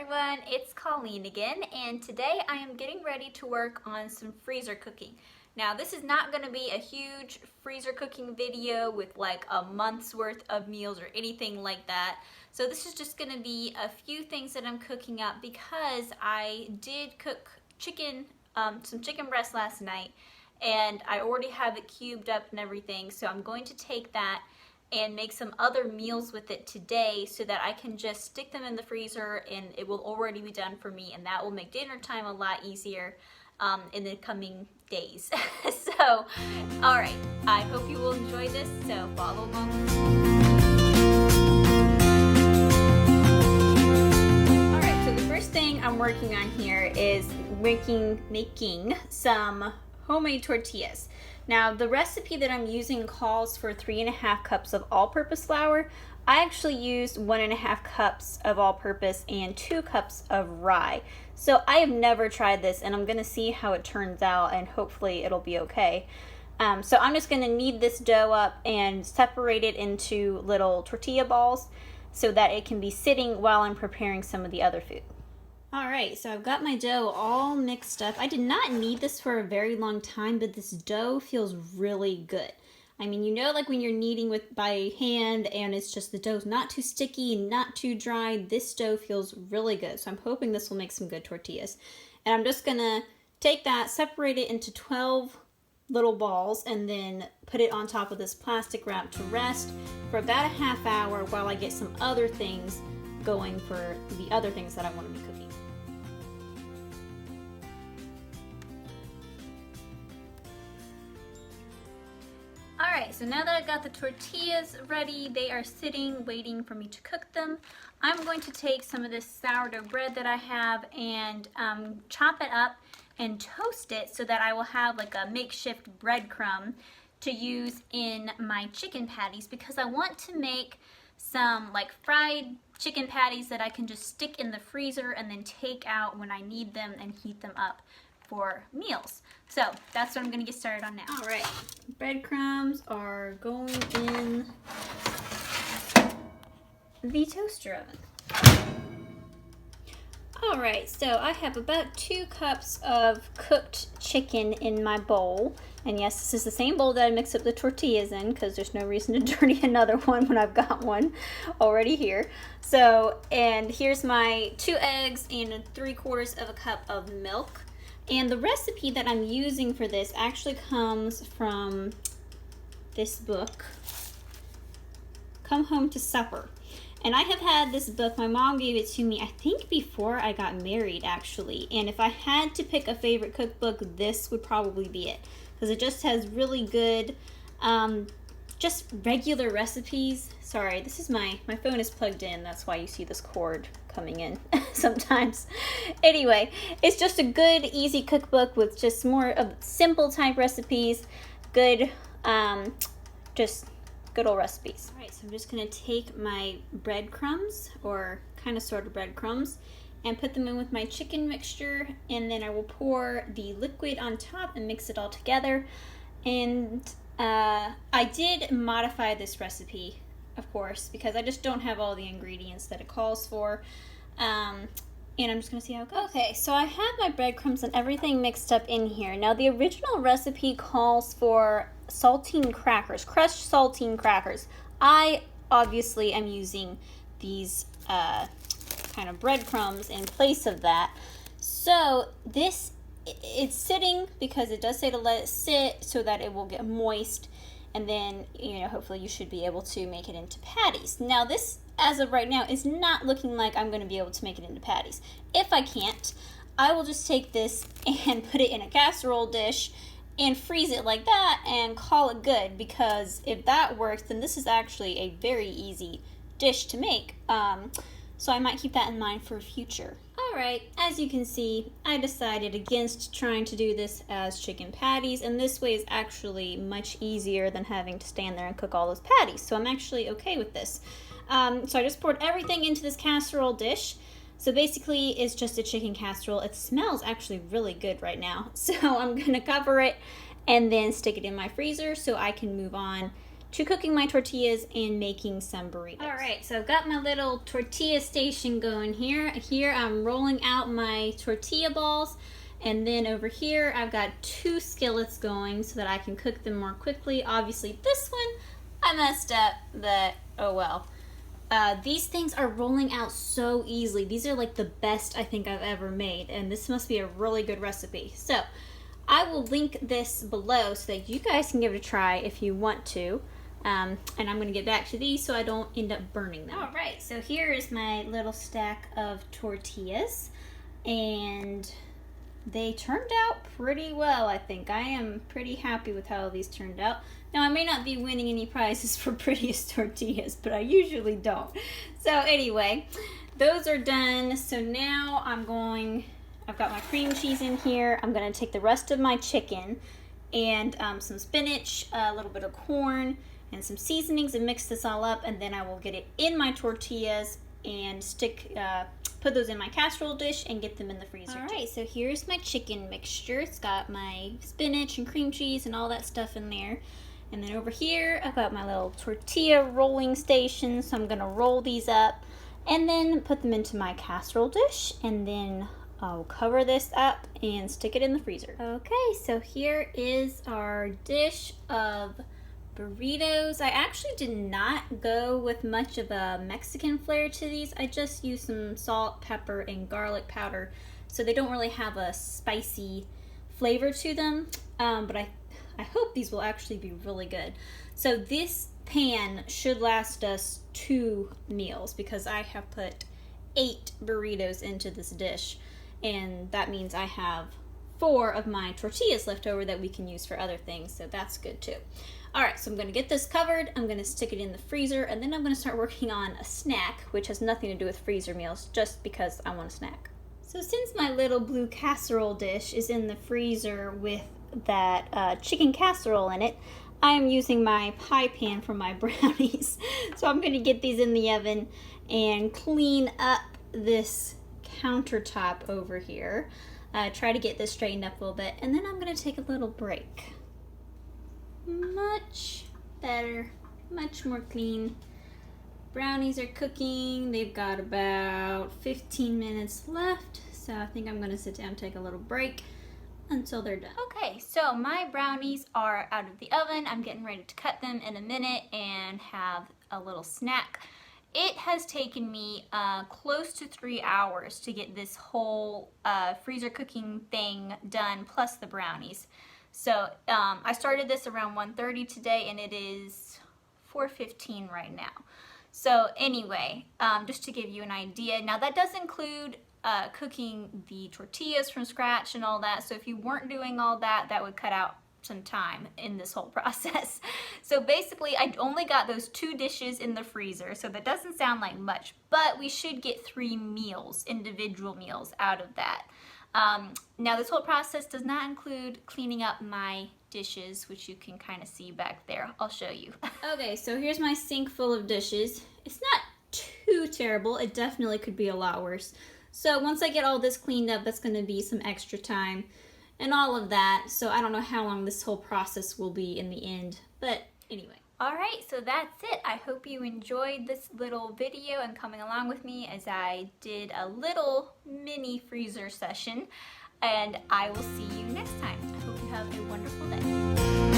everyone, it's Colleen again, and today I am getting ready to work on some freezer cooking. Now this is not going to be a huge freezer cooking video with like a month's worth of meals or anything like that. So this is just going to be a few things that I'm cooking up because I did cook chicken, some chicken breast last night, and I already have it cubed up and everything. So I'm going to take that and make some other meals with it today so that I can just stick them in the freezer and it will already be done for me, and that will make dinner time a lot easier in the coming days. So, all right, I hope you will enjoy this, so follow along. All right, so the first thing I'm working on here is making some homemade tortillas. Now the recipe that I'm using calls for 3.5 cups of all-purpose flour. I actually used 1.5 cups of all-purpose and 2 cups of rye. So I have never tried this, and I'm gonna see how it turns out, and hopefully it'll be okay. So I'm just gonna knead this dough up and separate it into little tortilla balls so that it can be sitting while I'm preparing some of the other food. Alright, so I've got my dough all mixed up. I did not knead this for a very long time, but this dough feels really good. I mean, you know, like when you're kneading by hand and it's just the dough's not too sticky, not too dry, this dough feels really good. So I'm hoping this will make some good tortillas. And I'm just gonna take that, separate it into 12 little balls, and then put it on top of this plastic wrap to rest for about a half hour while I get some other things going for the other things that I want to be cooking. Alright, so now that I've got the tortillas ready, they are sitting, waiting for me to cook them. I'm going to take some of this sourdough bread that I have and chop it up and toast it so that I will have like a makeshift breadcrumb to use in my chicken patties, because I want to make some like fried chicken patties that I can just stick in the freezer and then take out when I need them and heat them up for meals. So that's what I'm gonna get started on now. All right, breadcrumbs are going in the toaster oven. All right, so I have about 2 cups of cooked chicken in my bowl. And yes, this is the same bowl that I mixed up the tortillas in, because there's no reason to dirty another one when I've got one already here. So, and here's my 2 eggs and 3/4 of a cup of milk. And the recipe that I'm using for this actually comes from this book, Come Home to Supper. And I have had this book, my mom gave it to me, I think before I got married actually. And if I had to pick a favorite cookbook, this would probably be it. Because it just has really good, just regular recipes. Sorry, this is my phone is plugged in, that's why you see this cord coming in sometimes. Anyway, it's just a good, easy cookbook with just more of simple type recipes, good, just good old recipes. All right, so I'm just gonna take my breadcrumbs, or kind of sort of breadcrumbs, and put them in with my chicken mixture, and then I will pour the liquid on top and mix it all together. And I did modify this recipe, of course, because I just don't have all the ingredients that it calls for. And I'm just gonna see how it goes. Okay, so I have my breadcrumbs and everything mixed up in here. Now the original recipe calls for saltine crackers, crushed saltine crackers. I obviously am using these kind of breadcrumbs in place of that. So this, it's sitting because it does say to let it sit so that it will get moist, and then, you know, hopefully you should be able to make it into patties. Now this, as of right now, is not looking like I'm going to be able to make it into patties. If I can't, I will just take this and put it in a casserole dish and freeze it like that and call it good, because if that works, then this is actually a very easy dish to make. So I might keep that in mind for future. Alright, as you can see, I decided against trying to do this as chicken patties, and this way is actually much easier than having to stand there and cook all those patties. So I'm actually okay with this. So I just poured everything into this casserole dish. So basically it's just a chicken casserole. It smells actually really good right now. So I'm gonna cover it and then stick it in my freezer so I can move on to cooking my tortillas and making some burritos. All right, so I've got my little tortilla station going here. Here I'm rolling out my tortilla balls, and then over here I've got 2 skillets going so that I can cook them more quickly. Obviously this one I messed up, but oh well. These things are rolling out so easily. These are like the best I think I've ever made, and this must be a really good recipe. So I will link this below so that you guys can give it a try if you want to. And I'm going to get back to these so I don't end up burning them. All right, so here is my little stack of tortillas, and they turned out pretty well, I think. I am pretty happy with how these turned out. Now, I may not be winning any prizes for prettiest tortillas, but I usually don't. So anyway, those are done. So now I've got my cream cheese in here. I'm gonna take the rest of my chicken and some spinach, a little bit of corn, and some seasonings and mix this all up, and then I will get it in my tortillas and put those in my casserole dish and get them in the freezer. All right, so here's my chicken mixture. It's got my spinach and cream cheese and all that stuff in there. And then over here, I've got my little tortilla rolling station, so I'm gonna roll these up and then put them into my casserole dish, and then I'll cover this up and stick it in the freezer. Okay, so here is our dish of burritos. I actually did not go with much of a Mexican flair to these. I just used some salt, pepper, and garlic powder, so they don't really have a spicy flavor to them, but I hope these will actually be really good. So this pan should last us 2 meals because I have put 8 burritos into this dish, and that means I have 4 of my tortillas left over that we can use for other things, so that's good too. All right, so I'm gonna get this covered, I'm gonna stick it in the freezer, and then I'm gonna start working on a snack, which has nothing to do with freezer meals, just because I want a snack. So since my little blue casserole dish is in the freezer with that chicken casserole in it, I am using my pie pan for my brownies. So I'm gonna get these in the oven and clean up this countertop over here. Try to get this straightened up a little bit, and then I'm gonna take a little break. Much better, much more clean. Brownies are cooking. They've got about 15 minutes left, so I think I'm gonna sit down and take a little break until they're done. Okay, so my brownies are out of the oven. I'm getting ready to cut them in a minute and have a little snack. It has taken me close to 3 hours to get this whole freezer cooking thing done, plus the brownies. So I started this around 1:30 today, and it is 4:15 right now. So anyway, just to give you an idea, now that does include cooking the tortillas from scratch and all that. So if you weren't doing all that, that would cut out some time in this whole process. So basically, I only got those 2 dishes in the freezer, so that doesn't sound like much, but we should get 3 meals, individual meals out of that. Now this whole process does not include cleaning up my dishes, which you can kind of see back there. I'll show you. Okay, so here's my sink full of dishes. It's not too terrible. It definitely could be a lot worse. So once I get all this cleaned up, that's going to be some extra time and all of that. So I don't know how long this whole process will be in the end, but anyway. All right, so that's it. I hope you enjoyed this little video and coming along with me as I did a little mini freezer session, and I will see you next time. I hope you have a wonderful day.